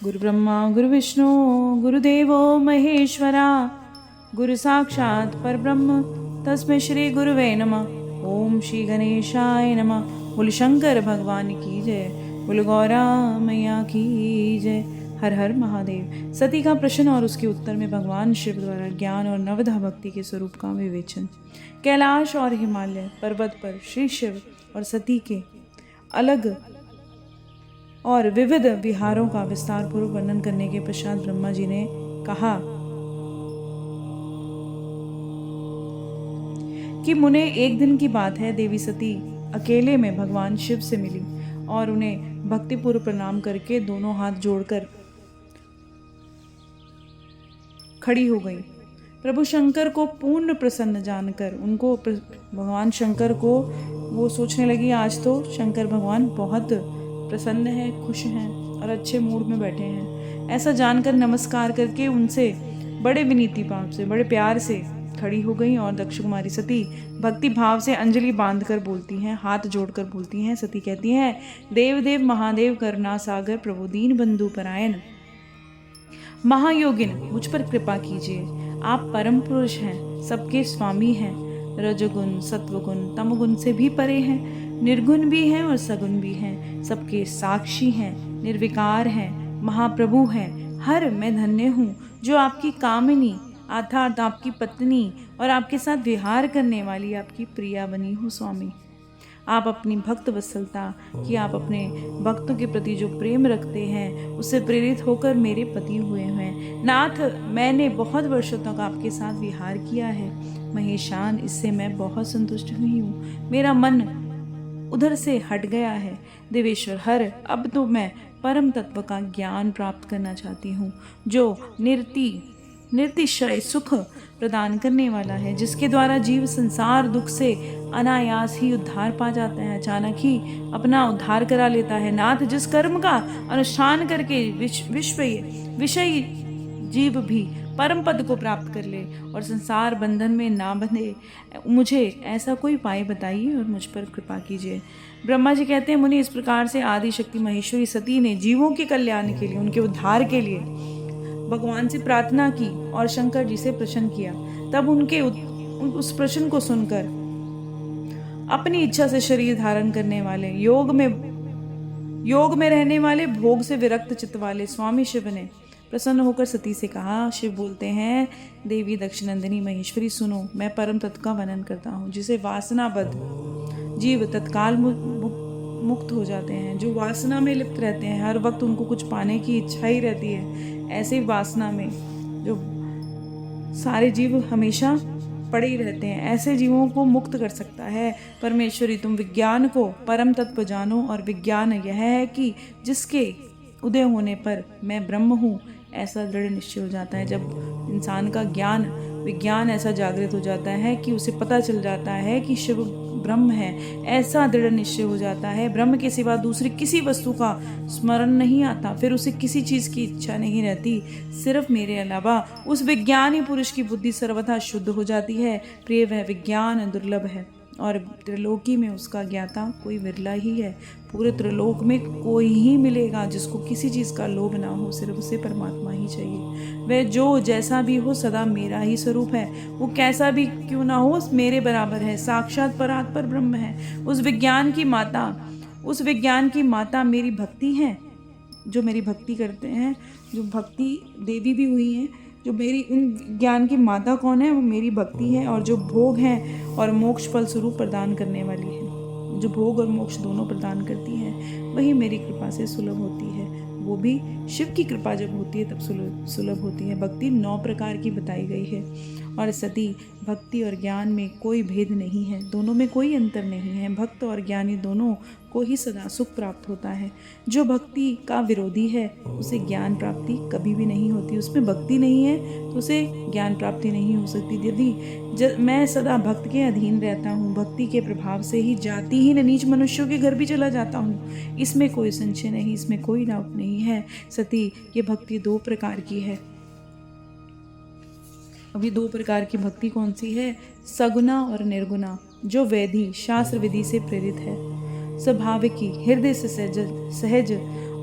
गुरु ब्रह्मा गुरु विष्णु गुरुदेवो महेश्वरा गुरु साक्षात् परब्रह्म तस्मै श्री गुरुवे नमः। ओम श्री गणेशाय नमः। बोल शंकर भगवान की जय, बोल गौरा मैया की जय। हर हर महादेव। सती का प्रश्न और उसके उत्तर में भगवान शिव द्वारा ज्ञान और नवधा भक्ति के स्वरूप का विवेचन। कैलाश और हिमालय पर्वत पर श्री शिव और सती के अलग और विविध विहारों का विस्तार पूर्वक वर्णन करने के पश्चात ब्रह्मा जी ने कहा कि मुने, एक दिन की बात है, देवी सती अकेले में भगवान शिव से मिली और उन्हें भक्तिपूर्व प्रणाम करके दोनों हाथ जोड़कर खड़ी हो गई। प्रभु शंकर को पूर्ण प्रसन्न जानकर उनको भगवान शंकर को वो सोचने लगी, आज तो शंकर भगवान बहुत प्रसन्न है, खुश हैं और अच्छे मूड में बैठे हैं। ऐसा जानकर नमस्कार करके उनसे बड़े विनीति भाव से, बड़े प्यार से खड़ी हो गई और दक्ष कुमारी सती भक्ति भाव से अंजलि बांधकर बोलती हैं, हाथ जोड़कर बोलती हैं। सती कहती हैं, देव देव महादेव करुणा सागर प्रभु दीन बंधु परायण महायोगिन, मुझ पर कृपा कीजिए। आप परम पुरुष हैं, सबके स्वामी हैं, रजोगुण सत्वगुण तमगुण से भी परे हैं, निर्गुण भी हैं और सगुण भी हैं, सबके साक्षी हैं, निर्विकार हैं, महाप्रभु हैं। हर मैं धन्य हूँ जो आपकी कामिनी अर्थात आपकी पत्नी और आपके साथ विहार करने वाली आपकी प्रिया बनी हूँ स्वामी। आप अपनी भक्त वत्सलता कि आप अपने भक्तों के प्रति जो प्रेम रखते हैं उससे प्रेरित होकर मेरे पति हुए हैं। नाथ, मैंने बहुत वर्षों तक आपके साथ विहार किया है। महेशान, इससे मैं बहुत संतुष्ट हुई हूँ। मेरा मन उधर से हट गया है। देवेश्वर हर, अब तो मैं परम तत्व का ज्ञान प्राप्त करना चाहती हूँ जो निर्तिशय सुख प्रदान करने वाला है, जिसके द्वारा जीव संसार दुख से अनायास ही उद्धार पा जाता है, अचानक ही अपना उद्धार करा लेता है। नाथ, जिस कर्म का अनुष्ठान करके विषयी जीव भी परम पद को प्राप्त कर ले और संसार बंधन में ना बंधे, मुझे ऐसा कोई उपाय बताइए और मुझ पर कृपा कीजिए। ब्रह्मा जी कहते हैं, मुनि, इस प्रकार से आदि शक्ति महेश्वरी सती ने जीवों के कल्याण के लिए, उनके उद्धार के लिए भगवान से प्रार्थना की और शंकर जी से प्रश्न किया। तब उनके उस प्रश्न को सुनकर अपनी इच्छा से शरीर धारण करने वाले, योग में रहने वाले, भोग से विरक्त चित्त वाले स्वामी शिव ने प्रसन्न होकर सती से कहा। शिव बोलते हैं, देवी दक्षिणंदिनी महेश्वरी, सुनो, मैं परम तत्व का वर्णन करता हूँ, जिसे वासनाबद्ध जीव तत्काल मुक्त हो जाते हैं। जो वासना में लिप्त रहते हैं, हर वक्त उनको कुछ पाने की इच्छा ही रहती है, ऐसे वासना में जो सारे जीव हमेशा पड़े ही रहते हैं, ऐसे जीवों को मुक्त कर सकता है परमेश्वरी। तुम विज्ञान को परम तत्व जानो और विज्ञान यह है कि जिसके उदय होने पर मैं ब्रह्म हूँ, ऐसा दृढ़ निश्चय हो जाता है। जब इंसान का विज्ञान ऐसा जागृत हो जाता है कि उसे पता चल जाता है कि शिव ब्रह्म है, ऐसा दृढ़ निश्चय हो जाता है, ब्रह्म के सिवा दूसरी किसी वस्तु का स्मरण नहीं आता, फिर उसे किसी चीज़ की इच्छा नहीं रहती, सिर्फ मेरे अलावा। उस विज्ञानी पुरुष की बुद्धि सर्वथा शुद्ध हो जाती है। प्रिय, वह विज्ञान दुर्लभ है और त्रिलोकी में उसका ज्ञाता कोई विरला ही है। पूरे त्रिलोक में कोई ही मिलेगा जिसको किसी चीज़ का लोभ ना हो, सिर्फ उसे परमात्मा ही चाहिए। वह जो जैसा भी हो सदा मेरा ही स्वरूप है, वो कैसा भी क्यों ना हो मेरे बराबर है, साक्षात परात्पर ब्रह्म है। उस विज्ञान की माता मेरी भक्ति है, जो मेरी भक्ति करते हैं, जो भक्ति देवी भी हुई हैं, जो मेरी उन ज्ञान की माता कौन है, वो मेरी भक्ति है, और जो भोग है और मोक्ष फल स्वरूप प्रदान करने वाली है, जो भोग और मोक्ष दोनों प्रदान करती है, वही मेरी कृपा से सुलभ होती है। वो भी शिव की कृपा जब होती है तब सुलभ होती है। भक्ति 9 प्रकार की बताई गई है और सती भक्ति और ज्ञान में कोई भेद नहीं है, दोनों में कोई अंतर नहीं है। भक्त और ज्ञानी दोनों को ही सदा सुख प्राप्त होता है। जो भक्ति का विरोधी है उसे ज्ञान प्राप्ति कभी भी नहीं होती। उसमें भक्ति नहीं है तो उसे ज्ञान प्राप्ति नहीं हो सकती। यदि मैं सदा भक्त के अधीन रहता हूँ, भक्ति के प्रभाव से ही जातिहीन नीच मनुष्यों के घर भी चला जाता हूँ, इसमें कोई संशय नहीं, इसमें कोई डाउट नहीं है। सती, ये भक्ति 2 प्रकार की है। अभी 2 प्रकार की भक्ति कौन सी है? सगुना और निर्गुना, जो वैधि शास्त्र विधि से प्रेरित है, स्वाभाविकी हृदय से सहज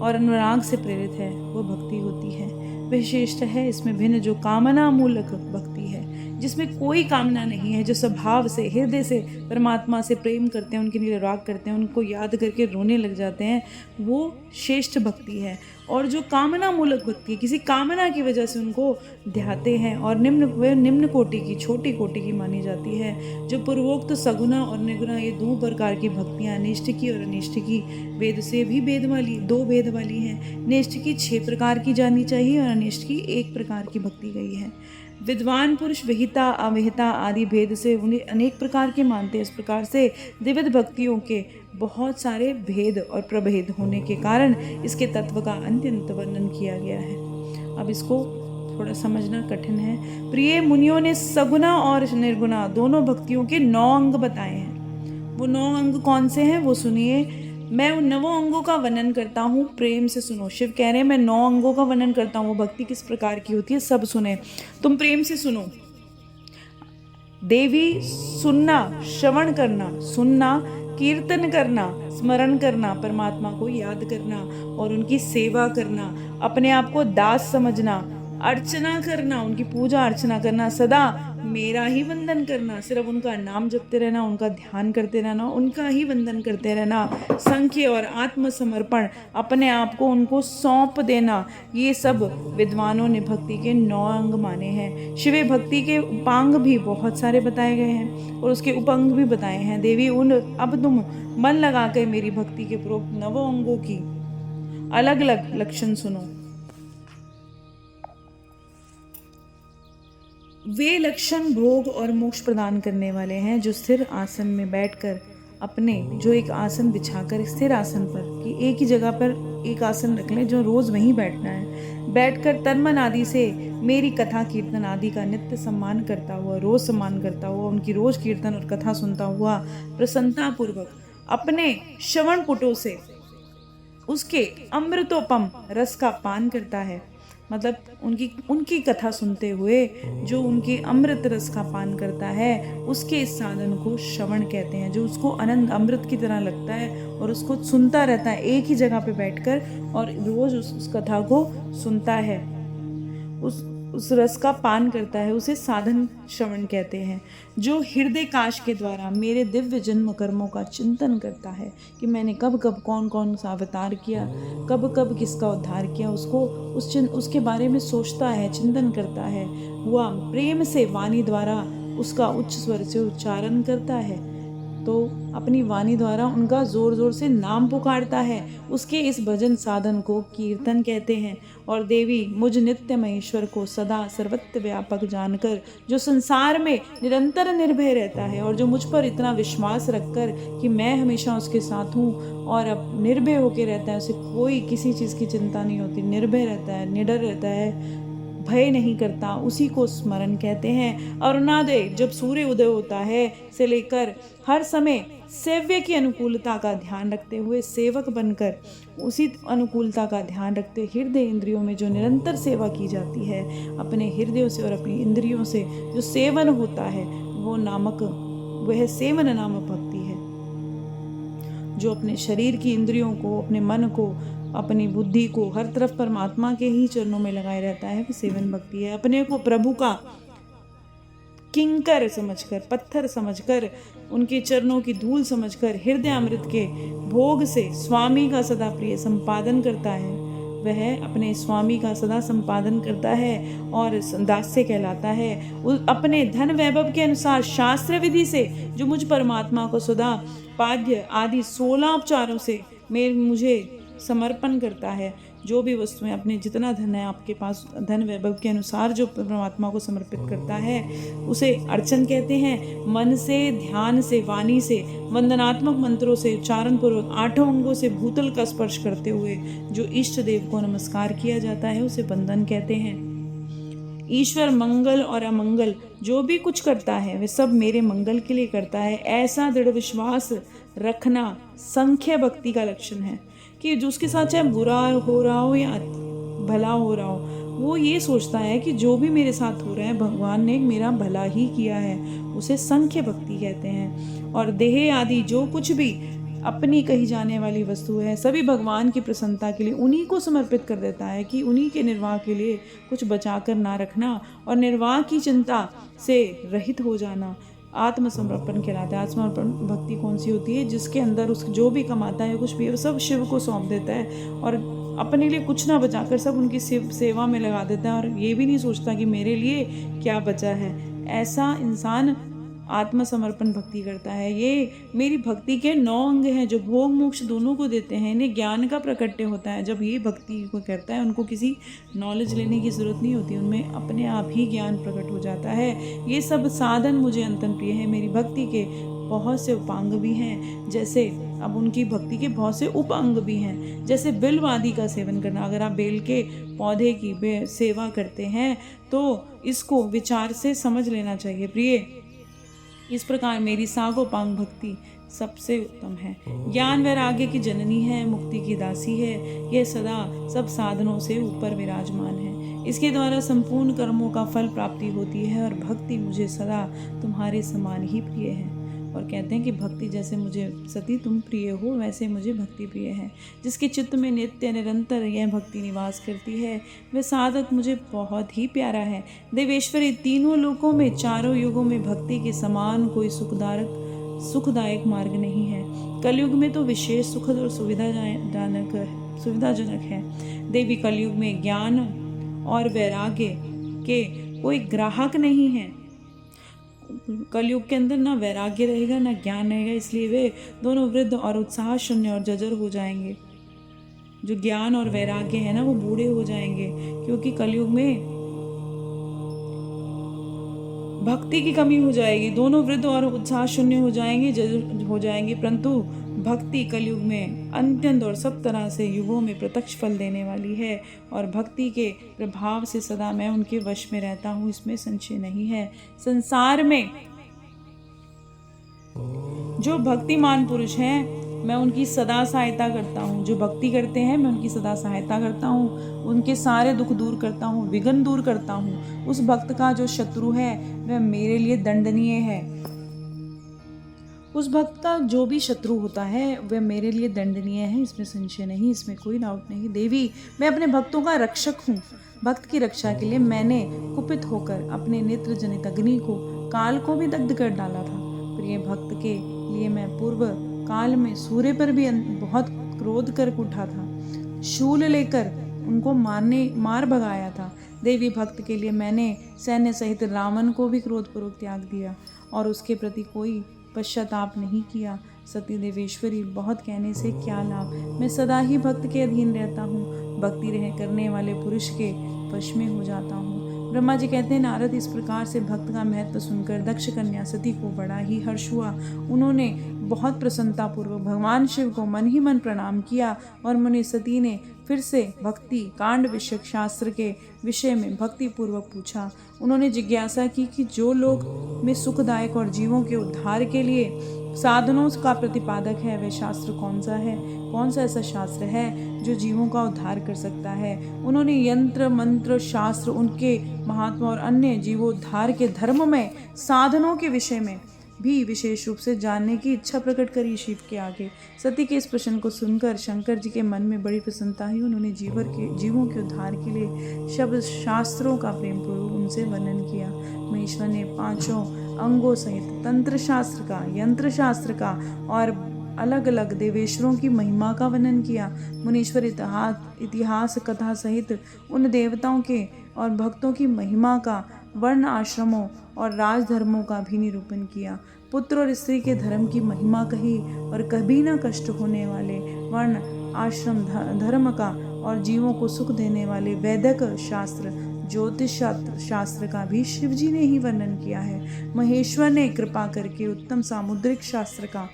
और अनुराग से प्रेरित है वो भक्ति होती है। वह श्रेष्ठ है इसमें भिन्न जो कामना मूलक भक्ति है, जिसमें कोई कामना नहीं है, जो स्वभाव से हृदय से परमात्मा से प्रेम करते हैं, उनके लिए अनुराग करते हैं, उनको याद करके रोने लग जाते हैं, वो श्रेष्ठ भक्ति है। और जो कामना मूलक भक्ति है, किसी कामना की वजह से उनको ध्याते हैं और निम्न कोटि की, छोटी कोटि की मानी जाती है। जो पूर्वोक्त सगुना और निर्गुणा ये दो प्रकार की भक्तियाँ, निष्ठ की और अनिष्ठ की, वेद से भी भेद वाली, दो भेद वाली हैं। निष्ठ की 6 प्रकार की जानी चाहिए और अनिष्ठ की 1 प्रकार की भक्ति गई है। विद्वान पुरुष विहिता अविहिता आदि भेद से उन्हें अनेक प्रकार के मानते हैं। इस प्रकार से द्विविध भक्तियों के बहुत सारे भेद और प्रभेद होने के कारण इसके तत्व का अत्यंत वर्णन किया गया है। अब इसको थोड़ा समझना कठिन है। प्रिय मुनियों ने सगुना और निर्गुणा दोनों भक्तियों के 9 अंग बताए हैं। वो 9 अंग कौन से हैं वो सुनिए। मैं उन 9 अंगों का वर्णन करता हूँ, प्रेम से सुनो। शिव कह रहे हैं मैं 9 अंगों का वर्णन करता हूँ, वो भक्ति किस प्रकार की होती है सब सुने, तुम प्रेम से सुनो। देवी सुनना, श्रवण करना, सुनना, कीर्तन करना, स्मरण करना, परमात्मा को याद करना और उनकी सेवा करना, अपने आप को दास समझना, अर्चना करना, उनकी पूजा अर्चना करना, सदा मेरा ही वंदन करना, सिर्फ उनका नाम जपते रहना, उनका ध्यान करते रहना, उनका ही वंदन करते रहना, संख्य और आत्मसमर्पण, अपने आप को उनको सौंप देना, ये सब विद्वानों ने भक्ति के 9 अंग माने हैं। शिव भक्ति के उपांग भी बहुत सारे बताए गए हैं और उसके उपअंग भी बताए हैं। देवी अब तुम मन लगा कर मेरी भक्ति के पूर्वक 9 अंगों की अलग अलग लक्षण सुनो। वे लक्षण भोग और मोक्ष प्रदान करने वाले हैं। जो स्थिर आसन में बैठकर अपने, जो एक आसन बिछाकर स्थिर आसन पर, कि एक ही जगह पर एक आसन रख लें, जो रोज वहीं बैठना है, बैठकर तन मन आदि से मेरी कथा कीर्तन आदि का नित्य सम्मान करता हुआ, रोज सम्मान करता हुआ, उनकी रोज कीर्तन और कथा सुनता हुआ प्रसन्नता पूर्वक अपने श्रवण पुटों से उसके अमृतोपम रस का पान करता है। मतलब उनकी कथा सुनते हुए जो उनके अमृत रस का पान करता है, उसके इस साधन को श्रवण कहते हैं। जो उसको आनंद अमृत की तरह लगता है और उसको सुनता रहता है एक ही जगह पे बैठकर और रोज उस कथा को सुनता है, उस रस का पान करता है, उसे साधन श्रवण कहते हैं। जो हृदय काश के द्वारा मेरे दिव्य जन्म कर्मों का चिंतन करता है कि मैंने कब कब कौन कौन सा अवतार किया, कब कब किसका उद्धार किया, उसके बारे में सोचता है, चिंतन करता है, वह प्रेम से वाणी द्वारा उसका उच्च स्वर से उच्चारण करता है, तो अपनी वाणी द्वारा उनका जोर जोर से नाम पुकारता है, उसके इस भजन साधन को कीर्तन कहते हैं। और देवी मुझ नित्य महेश्वर को सदा सर्वत्र व्यापक जानकर जो संसार में निरंतर निर्भय रहता है और जो मुझ पर इतना विश्वास रखकर कि मैं हमेशा उसके साथ हूँ और अब निर्भय होकर रहता है, उसे कोई किसी चीज़ की चिंता नहीं होती, निर्भय रहता है, निडर रहता है, भय नहीं करता, उसी को स्मरण कहते हैं। अरुणोदय जब सूर्य उदय होता है से लेकर हर समय सेव्य की अनुकूलता का ध्यान रखते हुए सेवक बनकर उसी अनुकूलता का ध्यान रखते हृदय इंद्रियों में जो निरंतर सेवा की जाती है, अपने हृदयों से और अपनी इंद्रियों से जो सेवन होता है वह सेवन नामक भक्ति है। जो अपने शरीर की इंद्रियों को, अपने मन को, अपनी बुद्धि को हर तरफ परमात्मा के ही चरणों में लगाए रहता है, वो सेवन भक्ति है। अपने को प्रभु का किंकर समझकर, पत्थर समझकर, उनके चरणों की धूल समझकर हृदय अमृत के भोग से स्वामी का सदा प्रिय संपादन करता है, वह अपने स्वामी का सदा संपादन करता है और दास्य कहलाता है। अपने धन वैभव के अनुसार शास्त्र विधि से जो मुझ परमात्मा को सदा पाद्य आदि 16 उपचारों से मुझे समर्पण करता है, जो भी वस्तुएं अपने जितना धन है आपके पास धन वैभव के अनुसार जो परमात्मा को समर्पित करता है उसे अर्चन कहते हैं। मन से, ध्यान से, वाणी से, वंदनात्मक मंत्रों से, उच्चारण पूर्वक 8 अंगों से भूतल का स्पर्श करते हुए जो इष्ट देव को नमस्कार किया जाता है उसे वंदन कहते हैं। ईश्वर मंगल और अमंगल जो भी कुछ करता है वह सब मेरे मंगल के लिए करता है, ऐसा दृढ़ विश्वास रखना संख्य भक्ति का लक्षण है कि जो उसके साथ चाहे बुरा हो रहा हो या भला हो रहा हो, वो ये सोचता है कि जो भी मेरे साथ हो रहा है भगवान ने मेरा भला ही किया है, उसे संख्य भक्ति कहते हैं। और देह आदि जो कुछ भी अपनी कही जाने वाली वस्तु है, सभी भगवान की प्रसन्नता के लिए उन्हीं को समर्पित कर देता है कि उन्हीं के निर्वाह के लिए कुछ बचा कर ना रखना और निर्वाह की चिंता से रहित हो जाना आत्मसमर्पण कहलाता है। आत्मसमर्पण भक्ति कौन सी होती है? जिसके अंदर उस जो भी कमाता है, कुछ भी है, सब शिव को सौंप देता है और अपने लिए कुछ ना बचाकर सब उनकी सेवा में लगा देता है और ये भी नहीं सोचता कि मेरे लिए क्या बचा है। ऐसा इंसान आत्मसमर्पण भक्ति करता है। ये मेरी भक्ति के 9 अंग हैं जो भोग मोक्ष दोनों को देते हैं। इन्हें ज्ञान का प्रकट्य होता है। जब ये भक्ति को करता है, उनको किसी नॉलेज लेने की ज़रूरत नहीं होती, उनमें अपने आप ही ज्ञान प्रकट हो जाता है। ये सब साधन मुझे अंतन प्रिय है। मेरी भक्ति के बहुत से उपांग भी हैं, जैसे अब उनकी भक्ति के बहुत से उपांग भी हैं, जैसे बिल्व आदि का सेवन करना। अगर आप बेल के पौधे की सेवा करते हैं तो इसको विचार से समझ लेना चाहिए प्रिय। इस प्रकार मेरी सागोपांग भक्ति सबसे उत्तम है। ज्ञान वैराग्य की जननी है, मुक्ति की दासी है। यह सदा सब साधनों से ऊपर विराजमान है। इसके द्वारा संपूर्ण कर्मों का फल प्राप्ति होती है और भक्ति मुझे सदा तुम्हारे समान ही प्रिय है। और कहते हैं कि भक्ति जैसे मुझे सती तुम प्रिय हो, वैसे मुझे भक्ति प्रिय है। जिसके चित्त में नित्य निरंतर यह भक्ति निवास करती है, वह साधक मुझे बहुत ही प्यारा है। देवेश्वरी, तीनों लोकों में, चारों युगों में भक्ति के समान कोई सुखदायक मार्ग नहीं है। कलयुग में तो विशेष सुखद और सुविधाजनक है। देवी, कलयुग में ज्ञान और वैराग्य के कोई ग्राहक नहीं है। कलयुग के अंदर ना वैराग्य रहेगा ना ज्ञान रहेगा, इसलिए वे दोनों वृद्ध और उत्साह शून्य और जर्जर हो जाएंगे। जो ज्ञान और वैराग्य है ना, वो बूढ़े हो जाएंगे, क्योंकि कलयुग में भक्ति की कमी हो जाएगी। दोनों वृद्ध और उत्साह शून्य हो जाएंगे, जर्जर हो जाएंगे। परंतु भक्ति कलयुग में अत्यंत और सब तरह से युगों में प्रत्यक्ष फल देने वाली है और भक्ति के प्रभाव से सदा मैं उनके वश में रहता हूँ, इसमें संशय नहीं है। संसार में जो भक्तिमान पुरुष हैं, मैं उनकी सदा सहायता करता हूँ। जो भक्ति करते हैं, मैं उनकी सदा सहायता करता हूँ, उनके सारे दुख दूर करता हूँ, विघ्न दूर करता हूँ। उस भक्त का जो शत्रु है वह मेरे लिए दंडनीय है। उस भक्त का जो भी शत्रु होता है वह मेरे लिए दंडनीय है, इसमें संशय नहीं, इसमें कोई डाउट नहीं। देवी, मैं अपने भक्तों का रक्षक हूँ। भक्त की रक्षा के लिए मैंने कुपित होकर अपने नेत्र जनित अग्नि को, काल को भी दग्ध कर डाला था। प्रिय भक्त के लिए मैं पूर्व काल में सूर्य पर भी बहुत क्रोध कर उठा था, शूल लेकर उनको मार भगाया था। देवी, भक्त के लिए मैंने सैन्य सहित रावण को भी क्रोधपूर्वक त्याग दिया और उसके प्रति कोई पश्चाताप नहीं किया। सती देवेश्वरी, बहुत कहने से क्या लाभ, मैं सदा ही भक्त के अधीन रहता हूँ, भक्ति करने वाले पुरुष के वश में हो जाता हूँ। ब्रह्मा जी कहते हैं, नारद, इस प्रकार से भक्त का महत्व सुनकर दक्ष कन्या सती को बड़ा ही हर्ष हुआ। उन्होंने बहुत प्रसन्नता पूर्वक भगवान शिव को मन ही मन प्रणाम किया और मुनि सती ने फिर से भक्ति कांड विषयक शास्त्र के विषय में भक्ति पूर्वक पूछा। उन्होंने जिज्ञासा की कि जो लोग में सुखदायक और जीवों के उद्धार के लिए साधनों का प्रतिपादक है, वह शास्त्र कौन सा है? कौन सा ऐसा शास्त्र है जो जीवों का उद्धार कर सकता है? उन्होंने यंत्र मंत्र शास्त्र, उनके महात्मा और अन्य जीवोद्धार के धर्म में साधनों के विषय में भी विशेष रूप से जानने की इच्छा प्रकट करी शिव के आगे। सती के इस प्रश्न को सुनकर शंकर जी के मन में बड़ी प्रसन्नता हुई। उन्होंने जीवों के उद्धार के लिए शब्द शास्त्रों का प्रेम पूर्वक उनसे वर्णन किया। महेश्वर ने 5 अंगों सहित तंत्र शास्त्र का, यंत्र शास्त्र का और अलग अलग देवेश्वरों की महिमा का वर्णन किया। मुनीश्वर इतिहास कथा सहित उन देवताओं के और भक्तों की महिमा का, वर्ण आश्रमों और राजधर्मों का भी निरूपण किया। पुत्र और स्त्री के धर्म की महिमा कही और कभी न कष्ट होने वाले वर्ण आश्रम धर्म का और जीवों को सुख देने वाले वैदिक शास्त्र, ज्योतिष शास्त्र का भी शिवजी ने ही वर्णन किया है। महेश्वर ने कृपा करके उत्तम सामुद्रिक शास्त्र का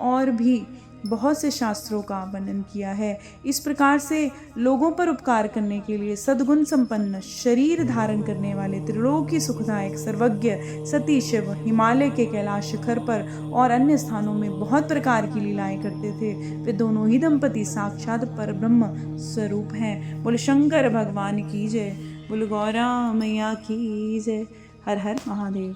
और भी बहुत से शास्त्रों का वर्णन किया है। इस प्रकार से लोगों पर उपकार करने के लिए सद्गुण संपन्न, शरीर धारण करने वाले, त्रिलोकी सुखदायक, सर्वज्ञ सती शिव हिमालय के कैलाश शिखर पर और अन्य स्थानों में बहुत प्रकार की लीलाएं करते थे। वे दोनों ही दंपति साक्षात परब्रह्म स्वरूप हैं। बोले शंकर भगवान की जय, बोले गौरा मैया की जय। हर हर महादेव।